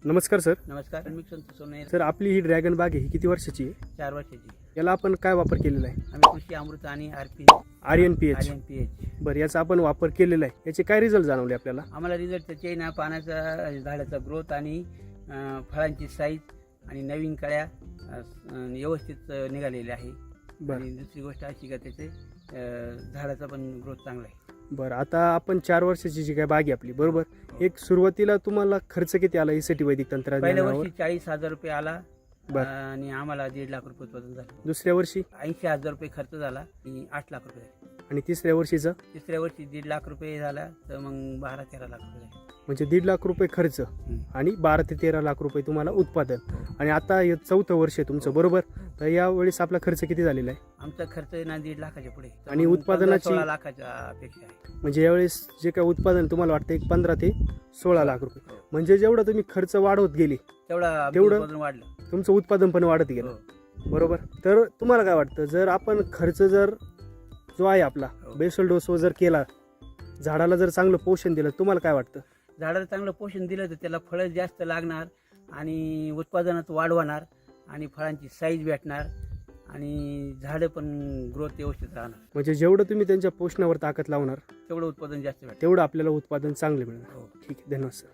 नमस्कार सर. नमस्कार. मी संतोष सोनये. सर, आपली ही ड्रॅगन बाग आहे, ही किती वर्षाची आहे? 4 वर्षाची. याला आपण काय वापर केलेला आहे? आम्ही कृषी अमृत आणि RNPH. बरं, याचा आपण वापर केलेला आहे. याचे काय रिझल्ट जाणवले आपल्याला? आम्हाला रिझल्ट त्याचे ना पानाचा झाडाचा ग्रोथ आणि फळांची साईज आणि नवीन कळ्या व्यवस्थित निघालेल्या आहे. बरं. आणि दुसरी गोष्ट अशी का त्याचे झाडाचा पण ग्रोथ चांगला आहे. बरं, आता आपण 4 वर्षाची जी काय बाग आहे आपली, बरोबर, एक सुरुवातीला तुम्हाला खर्च किती आला एसाठी वैदिक पहिल्या तंत्रज्ञानावर? वर्षी 40,000 रुपये आला. बरं. आणि आम्हाला 1.5 लाख रुपये उत्पादन झालं. दुसऱ्या वर्षी? 80,000 रुपये खर्च झाला आणि 8 लाख रुपये झाले. आणि तिसऱ्या वर्षीचं? तिसऱ्या वर्षी 1.5 लाख रुपये झाला तर मग 12-13 लाख रुपये झाले. म्हणजे 1.5 लाख रुपये खर्च आणि 12 ते 13 लाख रुपये तुम्हाला उत्पादन. आणि आता हे 4थं वर्ष आहे तुमचं, बरोबर, तर यावेळेस आपला खर्च किती झालेला आहे? आमचा खर्च आहे ना 1.5 लाखाच्या पुढे. आणि उत्पादनाची? 16 लाखाच्या अपेक्षा आहे. म्हणजे यावेळेस जे काय उत्पादन तुम्हाला वाटतं एक 15 ते 16 लाख रुपये. म्हणजे जेवढं तुम्ही खर्च वाढवत गेली तेवढं उत्पादन वाढलं. तुमचं उत्पादन पण वाढत गेलं, बरोबर. तर तुम्हाला काय वाटतं, जर आपण खर्च जो आहे आपला बेसल डोस जर केला, झाडाला जर चांगलं पोषण दिलं, तुम्हाला काय वाटतं? झाडाला चांगलं पोषण दिलं तर त्याला फळं जास्त लागणार आणि उत्पादनात वाढ होणार आणि फळांची साईज भेटणार आणि झाडं पण ग्रोथ व्यवस्थित राहणार. म्हणजे जेवढं तुम्ही त्यांच्या पोषणावर ताकद लावणार तेवढं उत्पादन जास्त भेटणार. तेवढं आपल्याला उत्पादन चांगलं मिळणार. ठीक आहे, धन्यवाद सर.